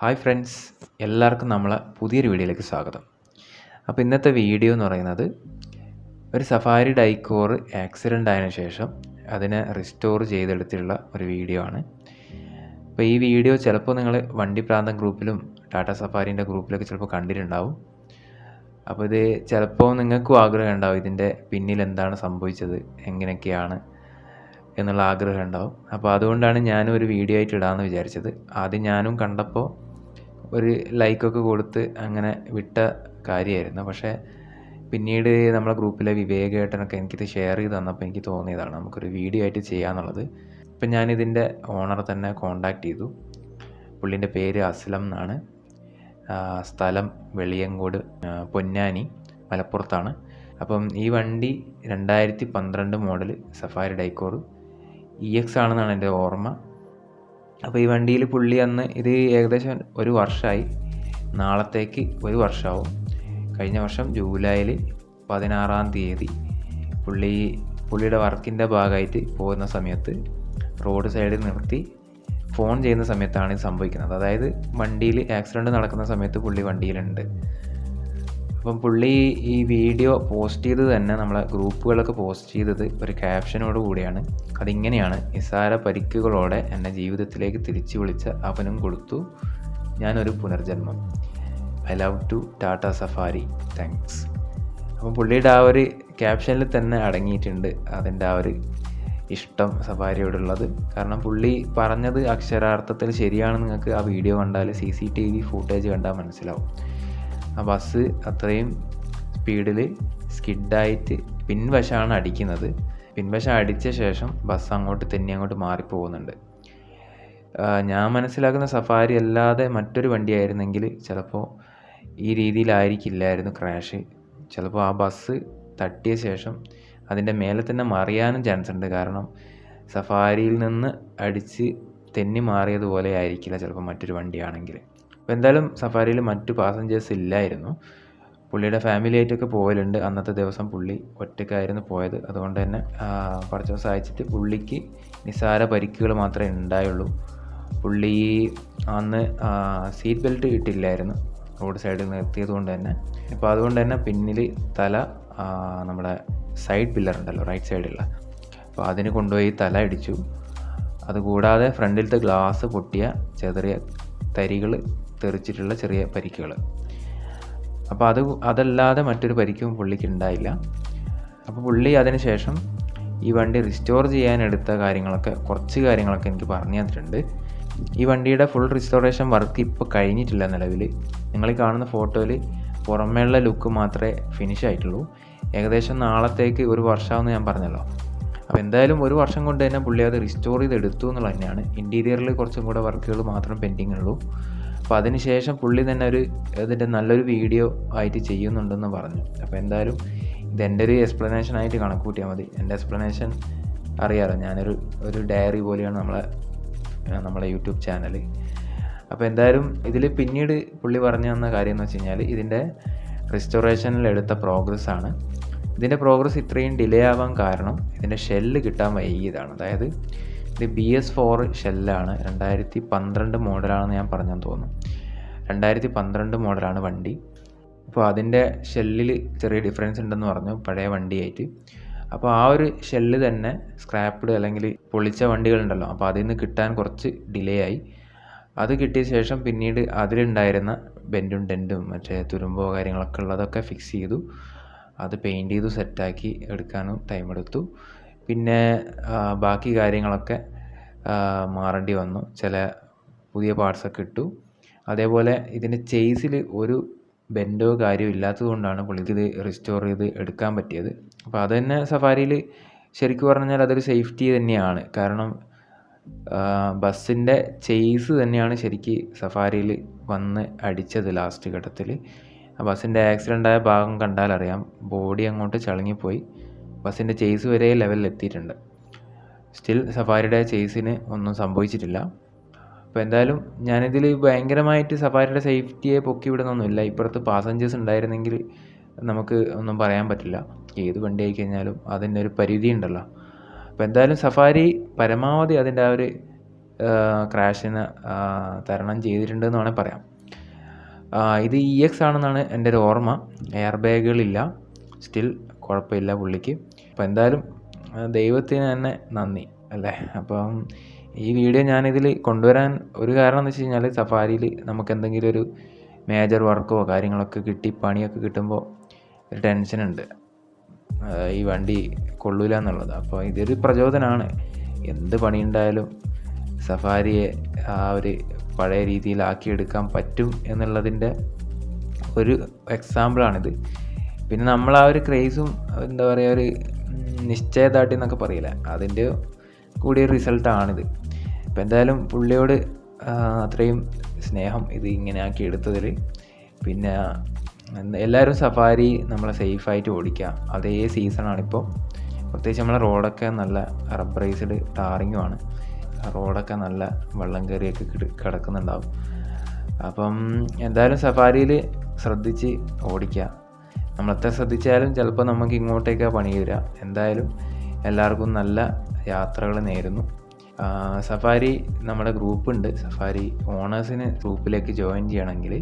Hi friends, എല്ലാവർക്കും നമ്മളെ പുതിയൊരു വീഡിയോയിലേക്ക് സ്വാഗതം. അപ്പോൾ ഇന്നത്തെ വീഡിയോ എന്ന് പറയുന്നത് ഒരു സഫാരി ഡൈക്കോർ ആക്സിഡൻ്റ് ആയതിനു ശേഷം അതിനെ റിസ്റ്റോർ ചെയ്തെടുത്തിട്ടുള്ള ഒരു വീഡിയോ ആണ്. അപ്പോൾ ഈ വീഡിയോ ചിലപ്പോൾ നിങ്ങൾ വണ്ടി പ്രാന്തം ഗ്രൂപ്പിലും ടാറ്റ സഫാരീൻ്റെ ഗ്രൂപ്പിലൊക്കെ ചിലപ്പോൾ കണ്ടിട്ടുണ്ടാവും. അപ്പോൾ ഇത് ചിലപ്പോൾ നിങ്ങൾക്കും ആഗ്രഹം ഉണ്ടാവും ഇതിൻ്റെ പിന്നിൽ എന്താണ് സംഭവിച്ചത്, എങ്ങനെയൊക്കെയാണ് എന്നുള്ള ആഗ്രഹം ഉണ്ടാവും. അപ്പോൾ അതുകൊണ്ടാണ് ഞാനും ഒരു വീഡിയോ ആയിട്ട് ഇടാമെന്ന് വിചാരിച്ചത്. ആദ്യം ഞാനും കണ്ടപ്പോൾ ഒരു ലൈക്കൊക്കെ കൊടുത്ത് അങ്ങനെ വിട്ട കാര്യമായിരുന്നു. പക്ഷേ പിന്നീട് നമ്മളെ ഗ്രൂപ്പിലെ വിവേകേട്ടനൊക്കെ എനിക്കിത് ഷെയർ ചെയ്ത് തന്നപ്പോൾ എനിക്ക് തോന്നിയതാണ് നമുക്കൊരു വീഡിയോ ആയിട്ട് ചെയ്യാമെന്നുള്ളത്. ഇപ്പം ഞാനിതിൻ്റെ ഓണറെ തന്നെ കോണ്ടാക്ട് ചെയ്തു. പുള്ളിൻ്റെ പേര് അസ്ലം എന്നാണ്. സ്ഥലം വെളിയങ്കോട്, പൊന്നാനി, മലപ്പുറത്താണ്. അപ്പം ഈ വണ്ടി 2012 മോഡൽ സഫാരി ഡൈക്കോർ EX ആണെന്നാണ് എൻ്റെ ഓർമ്മ. അപ്പോൾ ഈ വണ്ടിയിൽ പുള്ളി അന്ന് ഇത് ഏകദേശം ഒരു വർഷമായി, നാളത്തേക്ക് ഒരു വർഷമാവും. കഴിഞ്ഞ വർഷം ജൂലൈയിൽ 16-ാം തീയതി പുള്ളിയുടെ വർക്കിൻ്റെ ഭാഗമായിട്ട് പോകുന്ന സമയത്ത് റോഡ് സൈഡിൽ നിർത്തി ഫോൺ ചെയ്യുന്ന സമയത്താണ് ഇത് സംഭവിക്കുന്നത്. അതായത് വണ്ടിയിൽ ആക്സിഡൻറ്റ് നടക്കുന്ന സമയത്ത് പുള്ളി വണ്ടിയിലുണ്ട്. അപ്പം പുള്ളി ഈ വീഡിയോ പോസ്റ്റ് ചെയ്തത് തന്നെ നമ്മളെ ഗ്രൂപ്പുകളൊക്കെ പോസ്റ്റ് ചെയ്തത് ഒരു ക്യാപ്ഷനോട് കൂടിയാണ്. അതിങ്ങനെയാണ്: നിസ്സാര പരിക്കുകളോടെ എന്നെ ജീവിതത്തിലേക്ക് തിരിച്ചു വിളിച്ച അവനും കൊടുത്തു ഞാനൊരു പുനർജന്മം. I love to Tata Safari, thanks. അപ്പം പുള്ളിയുടെ ആ ഒരു ക്യാപ്ഷനിൽ തന്നെ അടങ്ങിയിട്ടുണ്ട് അതിൻ്റെ ആ ഒരു ഇഷ്ടം സഫാരിയോടുള്ളത്. കാരണം പുള്ളി പറഞ്ഞത് അക്ഷരാർത്ഥത്തിൽ ശരിയാണ്. നിങ്ങൾക്ക് ആ വീഡിയോ കണ്ടാൽ CCTV ഫുട്ടേജ് കണ്ടാൽ മനസ്സിലാവും. ആ ബസ് അത്രയും സ്പീഡിൽ സ്കിഡായിട്ട് പിൻവശമാണ് അടിക്കുന്നത്. പിൻവശം അടിച്ച ശേഷം ബസ് അങ്ങോട്ട് മാറിപ്പോകുന്നുണ്ട്. ഞാൻ മനസ്സിലാക്കുന്ന സഫാരി അല്ലാതെ മറ്റൊരു വണ്ടിയായിരുന്നെങ്കിൽ ചിലപ്പോൾ ഈ രീതിയിലായിരിക്കില്ലായിരുന്നു ക്രാഷ്. ചിലപ്പോൾ ആ ബസ് തട്ടിയ ശേഷം അതിൻ്റെ മേലെ തന്നെ മറിയാനും ചാൻസ് ഉണ്ട്. കാരണം സഫാരിയിൽ നിന്ന് അടിച്ച് തെന്നി മാറിയതുപോലെ ആയിരിക്കില്ല ചിലപ്പോൾ മറ്റൊരു വണ്ടിയാണെങ്കിൽ. അപ്പോൾ എന്തായാലും സഫാരിയിൽ മറ്റു പാസഞ്ചേഴ്സ് ഇല്ലായിരുന്നു. പുള്ളിയുടെ ഫാമിലി ആയിട്ടൊക്കെ പോകലുണ്ട്. അന്നത്തെ ദിവസം പുള്ളി ഒറ്റയ്ക്കായിരുന്നു പോയത്. അതുകൊണ്ട് തന്നെ കുറച്ച് ദിവസം അയച്ചിട്ട് പുള്ളിക്ക് നിസ്സാര പരിക്കുകൾ മാത്രമേ ഉണ്ടായുള്ളൂ. പുള്ളി അന്ന് സീറ്റ് ബെൽറ്റ് ഇട്ടില്ലായിരുന്നു റോഡ് സൈഡിൽ നിർത്തിയത് കൊണ്ട് തന്നെ. അപ്പോൾ അതുകൊണ്ട് തന്നെ പിന്നിൽ തല നമ്മുടെ സൈഡ് പില്ലർ ഉണ്ടല്ലോ, റൈറ്റ് സൈഡിലുള്ള, അപ്പോൾ അതിന് കൊണ്ടുപോയി തല ഇടിച്ചു. അതുകൂടാതെ ഫ്രണ്ടിലത്തെ ഗ്ലാസ് പൊട്ടിയ ചെറിയ തരികൾ തെറിച്ചിട്ടുള്ള ചെറിയ പരിക്കുകൾ. അപ്പോൾ അതല്ലാതെ മറ്റൊരു പരിക്കും പുള്ളിക്ക് ഉണ്ടായില്ല. അപ്പോൾ പുള്ളി അതിന് ശേഷം ഈ വണ്ടി റിസ്റ്റോർ ചെയ്യാനെടുത്ത കുറച്ച് കാര്യങ്ങളൊക്കെ എനിക്ക് പറഞ്ഞു തന്നിട്ടുണ്ട്. ഈ വണ്ടിയുടെ ഫുൾ റിസ്റ്റോറേഷൻ വർക്ക് ഇപ്പോൾ കഴിഞ്ഞിട്ടില്ല നിലവിൽ. നിങ്ങൾ ഈ കാണുന്ന ഫോട്ടോയിൽ പുറമേയുള്ള ലുക്ക് മാത്രമേ ഫിനിഷ് ആയിട്ടുള്ളൂ. ഏകദേശം നാളത്തേക്ക് ഒരു വർഷമാണെന്ന് ഞാൻ പറഞ്ഞല്ലോ. അപ്പോൾ എന്തായാലും ഒരു വർഷം കൊണ്ട് തന്നെ പുള്ളി അത് റിസ്റ്റോർ ചെയ്തെടുത്തു എന്നുള്ളത് തന്നെയാണ്. ഇൻറ്റീരിയറിൽ കുറച്ചും കൂടെ വർക്കുകൾ മാത്രം പെൻഡിങ് ഉള്ളൂ. അപ്പോൾ അതിന് ശേഷം പുള്ളി തന്നെ ഇതിൻ്റെ നല്ലൊരു വീഡിയോ ആയിട്ട് ചെയ്യുന്നുണ്ടെന്ന് പറഞ്ഞു. അപ്പോൾ എന്തായാലും ഇതെൻ്റെ ഒരു എക്സ്പ്ലനേഷൻ ആയിട്ട് കണക്ക് കൂട്ടിയാൽ മതി. എൻ്റെ എക്സ്പ്ലനേഷൻ അറിയാമല്ലോ, ഞാനൊരു ഡയറി പോലെയാണ് നമ്മളെ യൂട്യൂബ് ചാനൽ. അപ്പോൾ എന്തായാലും ഇതിൽ പിന്നീട് പുള്ളി പറഞ്ഞു തന്ന കാര്യം എന്ന് വെച്ച് കഴിഞ്ഞാൽ ഇതിൻ്റെ റിസ്റ്റോറേഷനിൽ എടുത്ത പ്രോഗ്രസ്സാണ്. ഇതിൻ്റെ പ്രോഗ്രസ് ഇത്രയും ഡിലേ ആവാൻ കാരണം ഇതിൻ്റെ ഷെല്ല് കിട്ടാൻ വൈകിയതാണ്. അതായത് ഇത് BS4 ഷെല്ലാണ്. 2012 മോഡലാണെന്ന് ഞാൻ പറഞ്ഞെന്ന് തോന്നുന്നു. 2012 മോഡലാണ് വണ്ടി. അപ്പോൾ അതിൻ്റെ ഷെല്ലിൽ ചെറിയ ഡിഫറൻസ് ഉണ്ടെന്ന് പറഞ്ഞു പഴയ വണ്ടിയായിട്ട്. അപ്പോൾ ആ ഒരു ഷെല്ല് തന്നെ സ്ക്രാപ്പ്ഡ് അല്ലെങ്കിൽ പൊളിച്ച വണ്ടികളുണ്ടല്ലോ, അപ്പോൾ അതിൽ നിന്ന് കിട്ടാൻ കുറച്ച് ഡിലേ ആയി. അത് കിട്ടിയ ശേഷം പിന്നീട് അതിലുണ്ടായിരുന്ന ബെൻഡും ഡെൻറ്റും മറ്റേ തുരുമ്പോ കാര്യങ്ങളൊക്കെ ഉള്ളതൊക്കെ ഫിക്സ് ചെയ്തു. അത് പെയിൻറ്റ് ചെയ്തു സെറ്റാക്കി എടുക്കാനും ടൈം എടുത്തു. പിന്നെ ബാക്കി കാര്യങ്ങളൊക്കെ മാറേണ്ടി വന്നു. ചില പുതിയ പാർട്സൊക്കെ ഇട്ടു. അതേപോലെ ഇതിൻ്റെ ചേസിൽ ഒരു ബെൻഡോ കാര്യമോ ഇല്ലാത്തത് കൊണ്ടാണ് പുള്ളിക്ക് ഇത് റിസ്റ്റോർ ചെയ്ത് എടുക്കാൻ പറ്റിയത്. അപ്പോൾ അത് തന്നെ സഫാരിയിൽ ശരിക്കും പറഞ്ഞാൽ അതൊരു സേഫ്റ്റി തന്നെയാണ്. കാരണം ബസ്സിൻ്റെ ചേസ് തന്നെയാണ് ശരിക്ക് സഫാരിയിൽ വന്ന് അടിച്ചത് ലാസ്റ്റ് ഘട്ടത്തിൽ. ബസ്സിൻ്റെ ആക്സിഡൻ്റ് ആയ ഭാഗം കണ്ടാലറിയാം, ബോഡി അങ്ങോട്ട് ചളുങ്ങിപ്പോയി. ബസ്സിൻ്റെ ചേസ് വരെ ലെവലിൽ എത്തിയിട്ടുണ്ട്. സ്റ്റിൽ സഫാരിയുടെ ചേസിന് ഒന്നും സംഭവിച്ചിട്ടില്ല. അപ്പോൾ എന്തായാലും ഞാനിതിൽ ഭയങ്കരമായിട്ട് സഫാരിയുടെ സേഫ്റ്റിയെ പൊക്കി വിടുന്നൊന്നുമില്ല. ഇപ്പുറത്ത് പാസഞ്ചേഴ്സ് ഉണ്ടായിരുന്നെങ്കിൽ നമുക്ക് ഒന്നും പറയാൻ പറ്റില്ല. ഏത് വണ്ടി ആയി കഴിഞ്ഞാലും അതിൻ്റെ ഒരു പരിധി ഉണ്ടല്ലോ. അപ്പോൾ എന്തായാലും സഫാരി പരമാവധി അതിൻ്റെ ആ ഒരു ക്രാഷിനെ തരണം ചെയ്തിട്ടുണ്ടെന്ന് വേണമെങ്കിൽ പറയാം. ഇത് EX ആണെന്നാണ് എൻ്റെ ഒരു ഓർമ്മ. എയർ ബാഗുകളില്ല, സ്റ്റിൽ കുഴപ്പമില്ല പുള്ളിക്ക്. അപ്പോൾ എന്തായാലും ദൈവത്തിന് തന്നെ നന്ദി അല്ലേ. അപ്പം ഈ വീഡിയോ ഞാനിതിൽ കൊണ്ടുവരാൻ ഒരു കാരണം എന്ന് വെച്ച് കഴിഞ്ഞാൽ, സഫാരിയിൽ നമുക്ക് എന്തെങ്കിലും ഒരു മേജർ വർക്കോ കാര്യങ്ങളൊക്കെ കിട്ടി പണിയൊക്കെ കിട്ടുമ്പോൾ ഒരു ടെൻഷനുണ്ട്, ഈ വണ്ടി കൊള്ളൂല എന്നുള്ളത്. അപ്പോൾ ഇതൊരു പ്രചോദനമാണ്. എന്ത് പണിയുണ്ടായാലും സഫാരിയെ ആ ഒരു പഴയ രീതിയിലാക്കിയെടുക്കാൻ പറ്റും എന്നുള്ളതിൻ്റെ ഒരു എക്സാമ്പിളാണിത്. പിന്നെ നമ്മൾ ആ ഒരു ക്രേസും എന്താ പറയുക, ഒരു നിശ്ചയദാർഢ്യം എന്നൊക്കെ പറയില്ല, അതിൻ്റെ കൂടിയ റിസൾട്ടാണിത്. അപ്പോൾ എന്തായാലും പുള്ളിയോട് അത്രയും സ്നേഹം ഇത് ഇങ്ങനെ ആക്കി എടുത്തതിൽ. പിന്നെ എല്ലാവരും സഫാരി നമ്മളെ സേഫായിട്ട് ഓടിക്കുക. അതേ സീസണാണിപ്പോൾ. പ്രത്യേകിച്ച് നമ്മളെ റോഡൊക്കെ നല്ല റബ്ബറൈസ്ഡ് ടാറിങ്ങുമാണ്. റോഡൊക്കെ നല്ല വെള്ളം കയറിയൊക്കെ കിടക്കുന്നുണ്ടാവും. അപ്പം എന്തായാലും സഫാരിയിൽ ശ്രദ്ധിച്ച് ഓടിക്കുക. നമ്മളെത്ര ശ്രദ്ധിച്ചാലും ചിലപ്പോൾ നമുക്ക് ഇങ്ങോട്ടേക്കാണ് പണി വരിക. എന്തായാലും എല്ലാവർക്കും നല്ല യാത്രകൾ നേരുന്നു. സഫാരി നമ്മുടെ ഗ്രൂപ്പുണ്ട്. സഫാരി ഓണേഴ്സിന് ഗ്രൂപ്പിലേക്ക് ജോയിൻ ചെയ്യണമെങ്കിൽ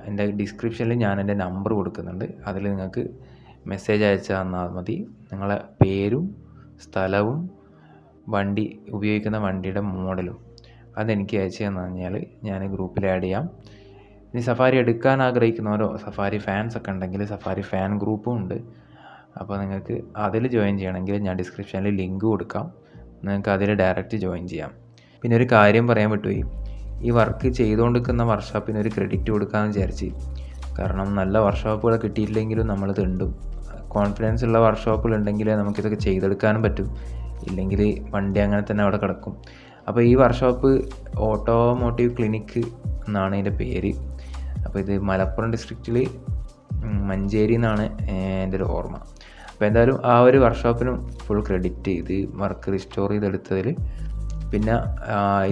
എൻ്റെ ഡിസ്ക്രിപ്ഷനിൽ ഞാൻ എൻ്റെ നമ്പർ കൊടുക്കുന്നുണ്ട്. അതിൽ നിങ്ങൾക്ക് മെസ്സേജ് അയച്ചു തന്നാൽ മതി. നിങ്ങളെ പേരും സ്ഥലവും വണ്ടി ഉപയോഗിക്കുന്ന വണ്ടിയുടെ മോഡലും അതെനിക്ക് അയച്ചു തന്നു കഴിഞ്ഞാൽ ഞാൻ ഗ്രൂപ്പിൽ ആഡ് ചെയ്യാം. ഇനി സഫാരി എടുക്കാൻ ആഗ്രഹിക്കുന്നവരോ സഫാരി ഫാൻസ് ഒക്കെ ഉണ്ടെങ്കിൽ സഫാരി ഫാൻ ഗ്രൂപ്പും ഉണ്ട്. അപ്പോൾ നിങ്ങൾക്ക് അതിൽ ജോയിൻ ചെയ്യണമെങ്കിൽ ഞാൻ ഡിസ്ക്രിപ്ഷനിൽ ലിങ്ക് കൊടുക്കാം. നിങ്ങൾക്ക് അതിൽ ഡയറക്റ്റ് ജോയിൻ ചെയ്യാം. പിന്നെ ഒരു കാര്യം പറയാൻ വിട്ടുപോയി, ഈ വർക്ക് ചെയ്തുകൊണ്ടിരിക്കുന്ന വർക്ക്ഷോപ്പിന് ഒരു ക്രെഡിറ്റ് കൊടുക്കാമെന്ന് വിചാരിച്ച്. കാരണം നല്ല വർക്ക്ഷോപ്പുകൾ കിട്ടിയില്ലെങ്കിലും നമ്മൾ തിണ്ടും. കോൺഫിഡൻസ് ഉള്ള വർക്ക്ഷോപ്പുകളുണ്ടെങ്കിൽ നമുക്കിതൊക്കെ ചെയ്തെടുക്കാനും പറ്റും. ഇല്ലെങ്കിൽ വണ്ടി അങ്ങനെ തന്നെ അവിടെ കിടക്കും. അപ്പോൾ ഈ വർക്ക്ഷോപ്പ് ഓട്ടോമോട്ടീവ് ക്ലിനിക്ക് എന്നാണ് ഇതിൻ്റെ പേര്. അപ്പോൾ ഇത് മലപ്പുറം ഡിസ്ട്രിക്റ്റിൽ മഞ്ചേരി എന്നാണ് എൻ്റെ ഒരു ഓർമ്മ. അപ്പോൾ എന്തായാലും ആ ഒരു വർക്ക്ഷോപ്പിനും ഫുൾ ക്രെഡിറ്റ് ഇത് വർക്ക് റിസ്റ്റോർ ചെയ്തെടുത്തതിൽ. പിന്നെ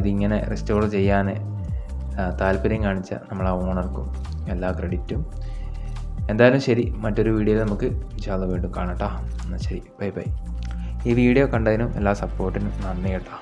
ഇതിങ്ങനെ റിസ്റ്റോർ ചെയ്യാൻ താല്പര്യം കാണിച്ച നമ്മളെ ഓണർക്കും എല്ലാ ക്രെഡിറ്റും. എന്തായാലും ശരി, മറ്റൊരു വീഡിയോയിൽ നമുക്ക് ഇൻഷാല്ലാ വീണ്ടും കാണാം കേട്ടോ. എന്നാൽ ശരി, ബൈ ബൈ. ഈ വീഡിയോ കണ്ടതിനും എല്ലാ സപ്പോർട്ടിനും നന്ദി കേട്ടോ.